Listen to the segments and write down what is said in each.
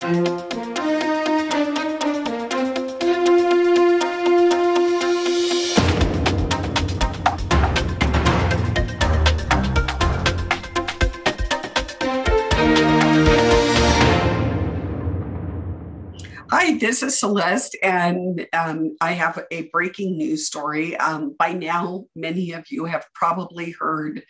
Hi, this is Celeste, and I have a breaking news story. By now, many of you have probably heard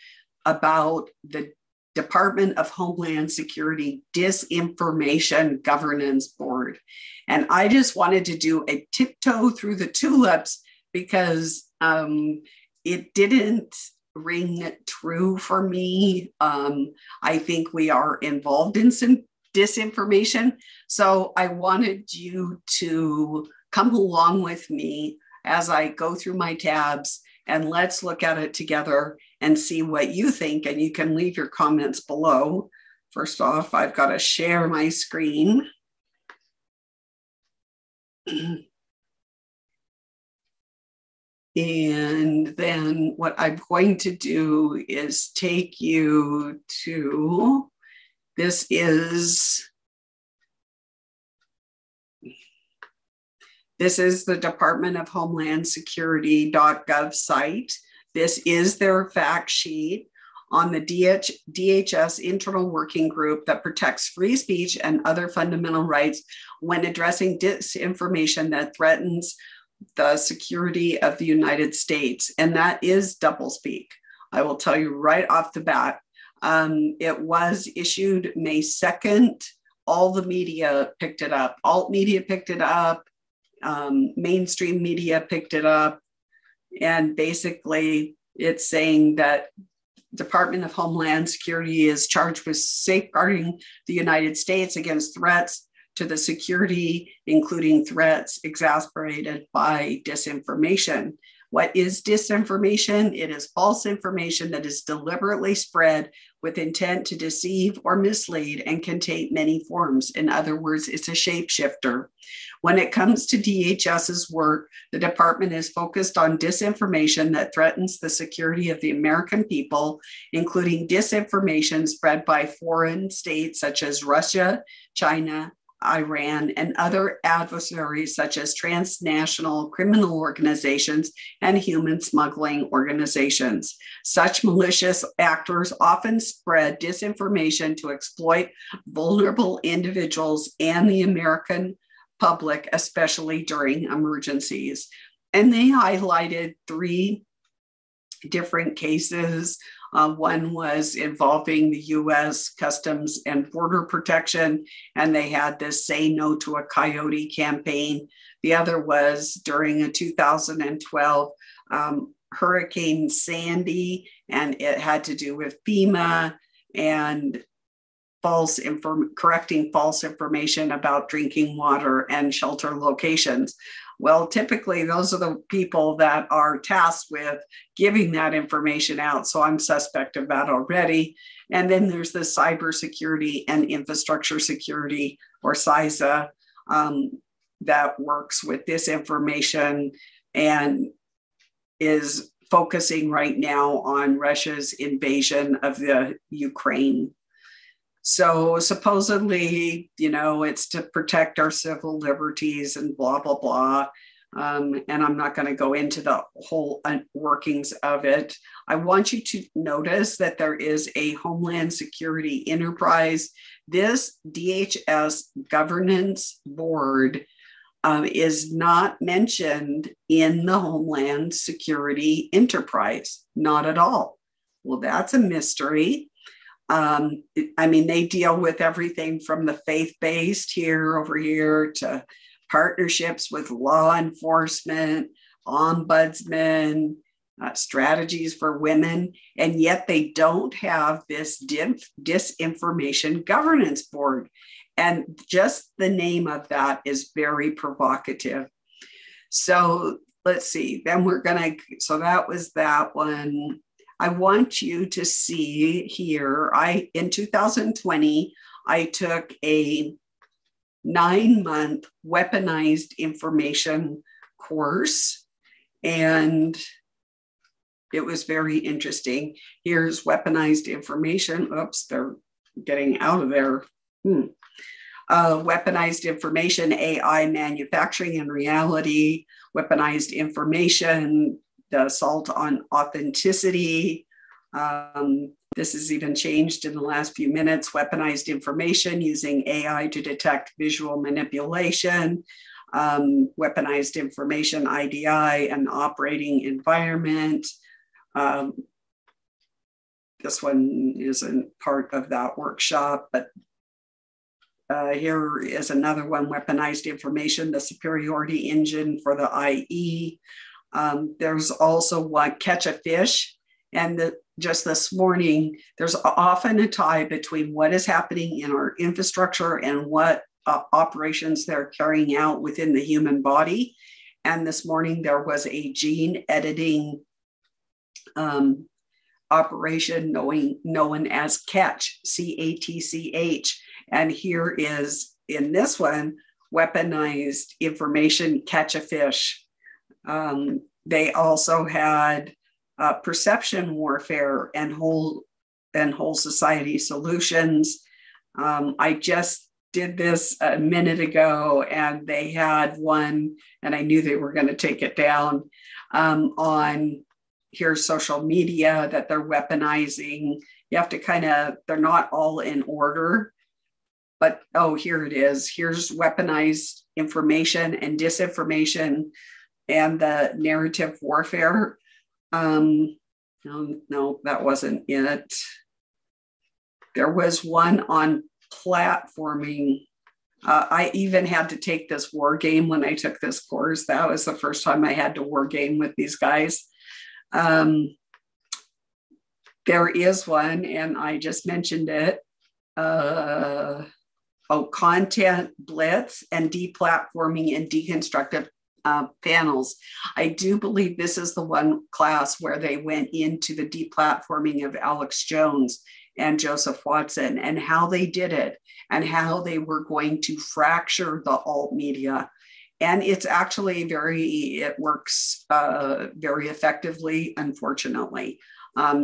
about the Department of Homeland Security Disinformation Governance Board. And I just wanted to do a tiptoe through the tulips because it didn't ring true for me. I think we are involved in some disinformation. So I wanted you to come along with me as I go through my tabs, and let's look at it together and see what you think. And you can leave your comments below. First off, I've got to share my screen. And then what I'm going to do is take you to, this is the Department of Homeland Security.gov site. This is their fact sheet on the DHS internal working group that protects free speech and other fundamental rights when addressing disinformation that threatens the security of the United States. And that is doublespeak. I will tell you right off the bat. It was issued May 2nd. All the media picked it up. Alt media picked it up. Mainstream media picked it up. And basically, it's saying that Department of Homeland Security is charged with safeguarding the United States against threats to the security, including threats exacerbated by disinformation. What is disinformation? It is false information that is deliberately spread with intent to deceive or mislead and can take many forms. In other words, it's a shapeshifter. When it comes to DHS's work, the department is focused on disinformation that threatens the security of the American people, including disinformation spread by foreign states such as Russia, China, Iran, and other adversaries such as transnational criminal organizations and human smuggling organizations. Such malicious actors often spread disinformation to exploit vulnerable individuals and the American public, especially during emergencies. And they highlighted 3 different cases. One was involving the US Customs and Border Protection, and they had this Say No to a Coyote campaign. The other was during a 2012 Hurricane Sandy, and it had to do with FEMA and correcting false information about drinking water and shelter locations. Well, typically those are the people that are tasked with giving that information out. So I'm suspect of that already. And then there's the cybersecurity and infrastructure security, or CISA, that works with this information and is focusing right now on Russia's invasion of the Ukraine. So supposedly, it's to protect our civil liberties and blah, blah, blah. And I'm not going to go into the whole workings of it. I want you to notice that there is a Homeland Security enterprise. This DHS governance board is not mentioned in the Homeland Security enterprise, not at all. Well, that's a mystery. They deal with everything from the faith-based over here to partnerships with law enforcement, ombudsmen, strategies for women, and yet they don't have this disinformation governance board. And just the name of that is very provocative. So let's see, then so that was that one. I want you to see here, in 2020, I took a 9-month weaponized information course, and it was very interesting. Here's weaponized information. Oops, they're getting out of there. Weaponized information, AI manufacturing and reality, weaponized information, the assault on authenticity. This has even changed in the last few minutes. Weaponized information using AI to detect visual manipulation, weaponized information, IDI, and operating environment. This one isn't part of that workshop, but here is another one, weaponized information, the superiority engine for the IE. There's also one, catch a fish. And just this morning, there's often a tie between what is happening in our infrastructure and what operations they're carrying out within the human body. And this morning, there was a gene editing operation known as CATCH, C-A-T-C-H. And here is, in this one, weaponized information, catch a fish. They also had perception warfare and whole society solutions. I just did this a minute ago, and they had one, and I knew they were going to take it down, on here's social media that they're weaponizing. You have to they're not all in order, but here it is. Here's weaponized information and disinformation and the narrative warfare. No, that wasn't it. There was one on platforming. I even had to take this war game when I took this course. That was the first time I had to war game with these guys. There is one, and I just mentioned it. Content blitz and deplatforming and deconstructive panels. I do believe this is the one class where they went into the deplatforming of Alex Jones and Joseph Watson and how they did it and how they were going to fracture the alt media. And it's actually it works very effectively, unfortunately.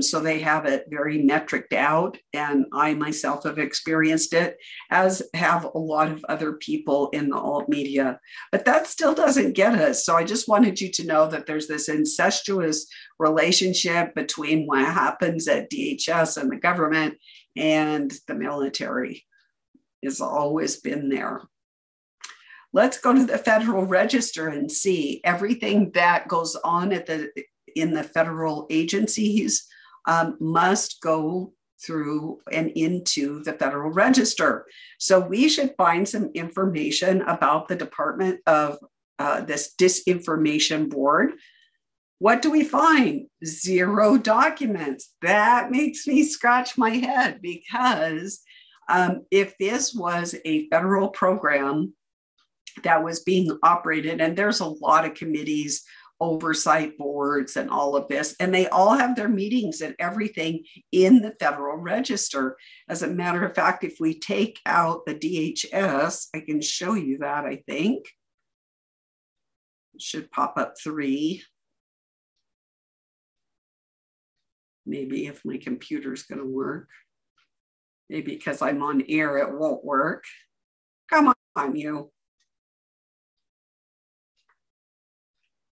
So they have it very metriced out, and I myself have experienced it, as have a lot of other people in the alt media. But that still doesn't get us. So I just wanted you to know that there's this incestuous relationship between what happens at DHS and the government and the military. Has always been there. Let's go to the Federal Register and see everything that goes on in the federal agencies must go through and into the Federal Register. So we should find some information about the Department of this Disinformation Board. What do we find? 0 documents. That makes me scratch my head, because if this was a federal program that was being operated, and there's a lot of committees, oversight boards, and all of this, and they all have their meetings and everything in the Federal Register. As a matter of fact, if we take out the DHS, I can show you that, I think. It should pop up 3. Maybe if my computer's going to work. Maybe because I'm on air, it won't work. Come on, you.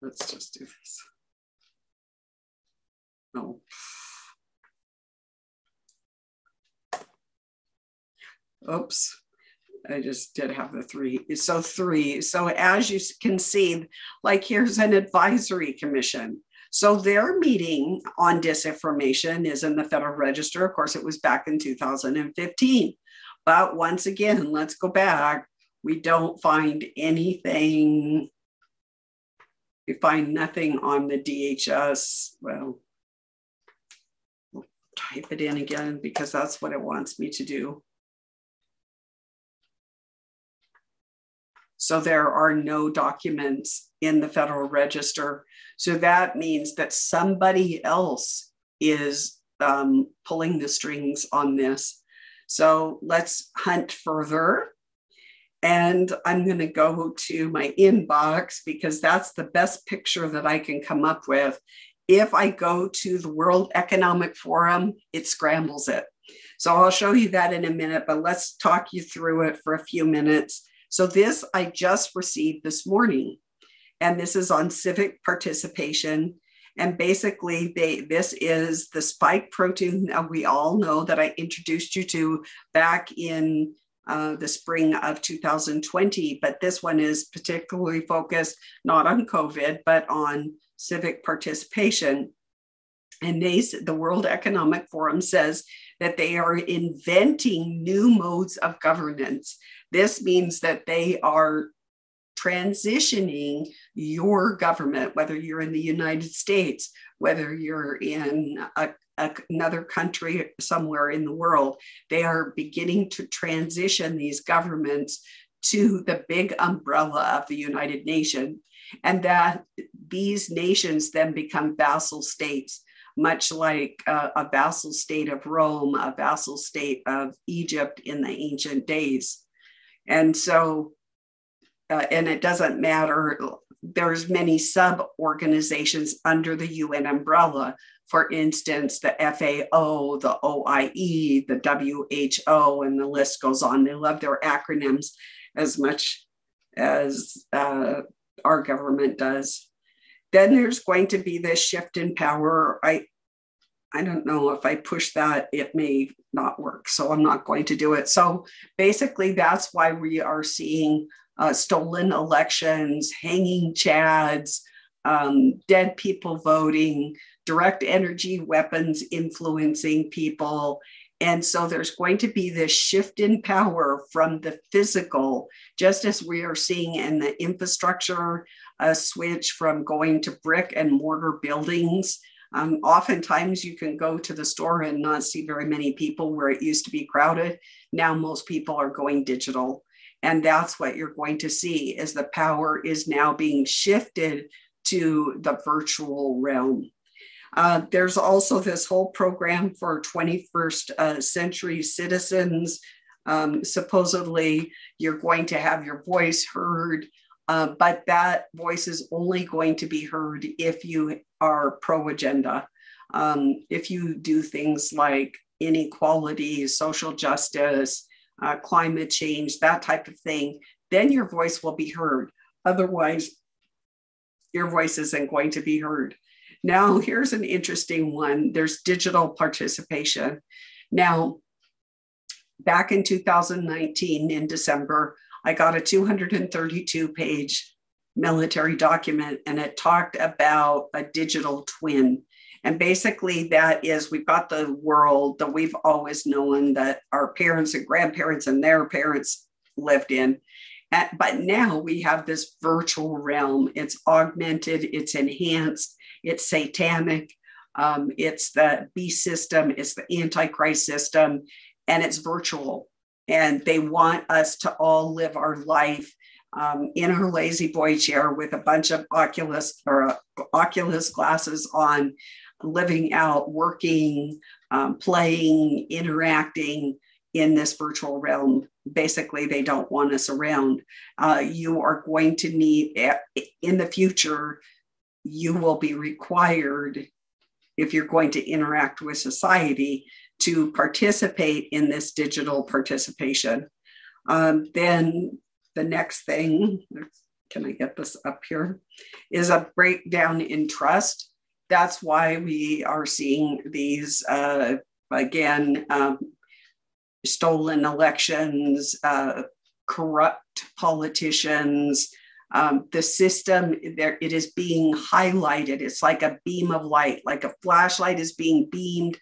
Let's just do this. No. Oops. I just did have the 3. So 3. So as you can see, like here's an advisory commission. So their meeting on disinformation is in the Federal Register. Of course, it was back in 2015. But once again, let's go back. We don't find anything. We find nothing on the DHS. Well, we'll type it in again because that's what it wants me to do. So there are no documents in the Federal Register. So that means that somebody else is pulling the strings on this. So let's hunt further. And I'm going to go to my inbox because that's the best picture that I can come up with. If I go to the World Economic Forum, it scrambles it. So I'll show you that in a minute, but let's talk you through it for a few minutes. So this I just received this morning, and this is on civic participation. And basically, this is the spike protein that we all know that I introduced you to back in the spring of 2020. But this one is particularly focused not on COVID, but on civic participation. And the World Economic Forum says that they are inventing new modes of governance. This means that they are transitioning your government, whether you're in the United States, whether you're in another country somewhere in the world, they are beginning to transition these governments to the big umbrella of the United Nations, and that these nations then become vassal states, much like a vassal state of Rome, a vassal state of Egypt in the ancient days. And so, and it doesn't matter, there's many sub-organizations under the UN umbrella. For instance, the FAO, the OIE, the WHO, and the list goes on. They love their acronyms as much as our government does. Then there's going to be this shift in power. I don't know if I push that, it may not work, so I'm not going to do it. So basically, that's why we are seeing stolen elections, hanging chads, dead people voting, direct energy weapons influencing people. And so there's going to be this shift in power from the physical, just as we are seeing in the infrastructure, a switch from going to brick and mortar buildings. Oftentimes you can go to the store and not see very many people where it used to be crowded. Now most people are going digital. And that's what you're going to see, is the power is now being shifted to the virtual realm. There's also this whole program for 21st century citizens. Supposedly, you're going to have your voice heard, but that voice is only going to be heard if you are pro-agenda. If you do things like inequality, social justice, climate change, that type of thing, then your voice will be heard. Otherwise, your voice isn't going to be heard. Now, here's an interesting one. There's digital participation. Now, back in 2019, in December, I got a 232-page military document, and it talked about a digital twin. And basically, that is, we've got the world that we've always known that our parents and grandparents and their parents lived in. But now we have this virtual realm. It's augmented, it's enhanced, it's satanic, it's the beast system, it's the Antichrist system, and it's virtual. And they want us to all live our life in our lazy boy chair with a bunch of Oculus glasses on, living out, working, playing, interacting in this virtual realm. Basically, they don't want us around. You are going to need, in the future, you will be required, if you're going to interact with society, to participate in this digital participation. Then the next thing, can I get this up here, is a breakdown in trust. That's why we are seeing these, again, stolen elections, corrupt politicians. The system, it is being highlighted. It's like a beam of light, like a flashlight is being beamed,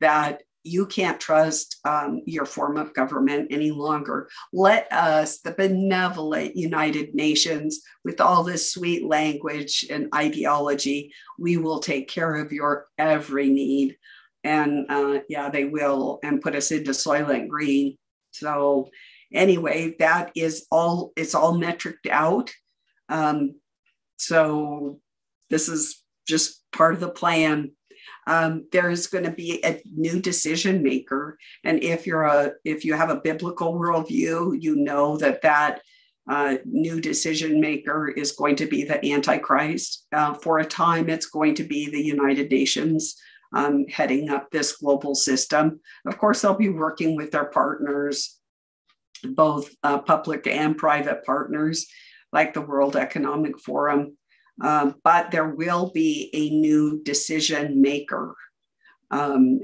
that you can't trust your form of government any longer. Let us, the benevolent United Nations, with all this sweet language and ideology, we will take care of your every need. And yeah, they will, and put us into Soylent Green. So anyway, that is all, it's all metriced out. So this is just part of the plan. There is going to be a new decision maker. And if you have a biblical worldview, you know that new decision maker is going to be the Antichrist. For a time, it's going to be the United Nations. heading up this global system. Of course, they'll be working with their partners, both public and private partners, like the World Economic Forum. But there will be a new decision maker. And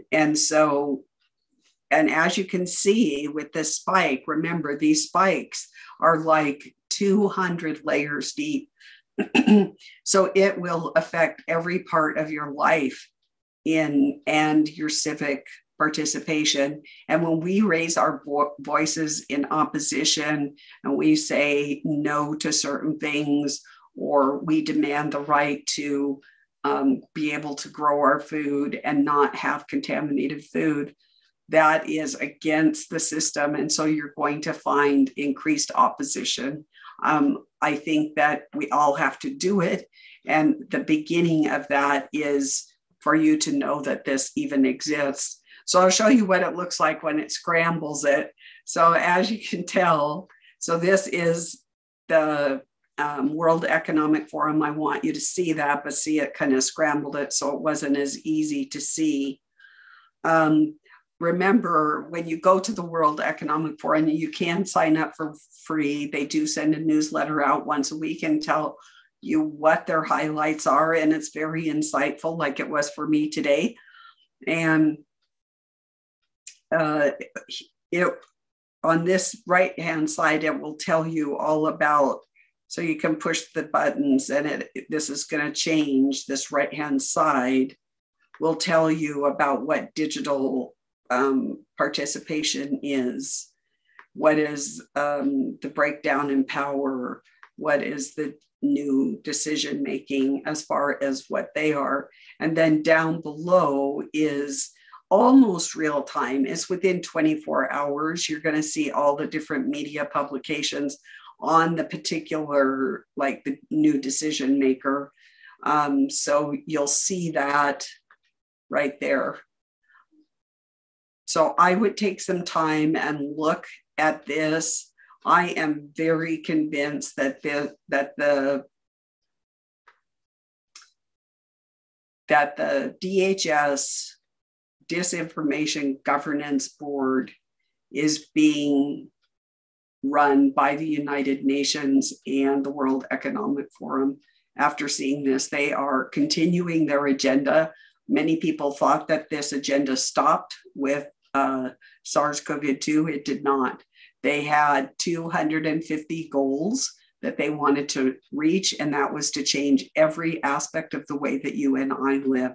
as you can see with this spike, remember, these spikes are like 200 layers deep. So it will affect every part of your life and your civic participation. And when we raise our voices in opposition and we say no to certain things, or we demand the right to be able to grow our food and not have contaminated food, that is against the system. And so you're going to find increased opposition. I think that we all have to do it. And the beginning of that is for you to know that this even exists. So I'll show you what it looks like when it scrambles it. So as you can tell, so this is the World Economic Forum. I want you to see that, but see, it kind of scrambled it so it wasn't as easy to see. Remember, when you go to the World Economic Forum, you can sign up for free. They do send a newsletter out once a week and tell you what their highlights are, and it's very insightful, like it was for me today. And on this right-hand side, it will tell you all about, so you can push the buttons, and this is going to change. This right-hand side will tell you about what digital participation is, what is the breakdown in power, what is the new decision making as far as what they are. And then down below is almost real time. It's within 24 hours. You're going to see all the different media publications on the particular, like the new decision maker. So you'll see that right there. So I would take some time and look at this. I am very convinced that the DHS Disinformation Governance Board is being run by the United Nations and the World Economic Forum. After seeing this, they are continuing their agenda. Many people thought that this agenda stopped with SARS-CoV-2. It did not. They had 250 goals that they wanted to reach, and that was to change every aspect of the way that you and I live.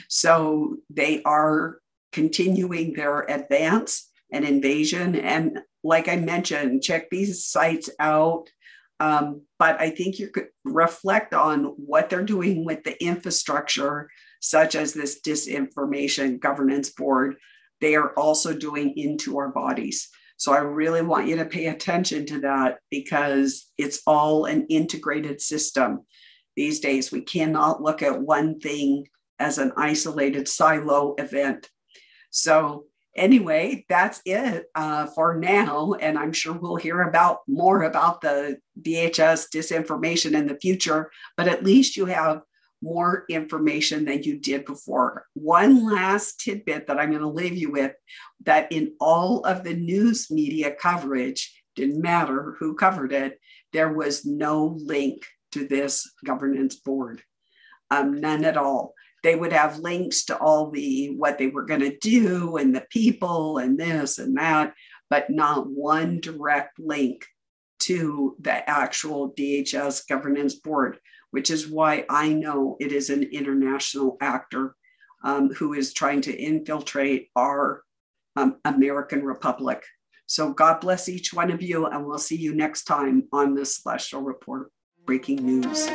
So they are continuing their advance and invasion. And like I mentioned, check these sites out. But I think you could reflect on what they're doing with the infrastructure, such as this Disinformation Governance Board. They are also doing into our bodies. So I really want you to pay attention to that, because it's all an integrated system these days. We cannot look at one thing as an isolated silo event. So anyway, that's it for now. And I'm sure we'll hear more about the DHS disinformation in the future, but at least you have more information than you did before. One last tidbit that I'm going to leave you with, that in all of the news media coverage, didn't matter who covered it, there was no link to this governance board, none at all. They would have links to all what they were going to do and the people and this and that, but not one direct link to the actual DHS governance board, which is why I know it is an international actor who is trying to infiltrate our American Republic. So God bless each one of you, and we'll see you next time on the Celestial Report Breaking News.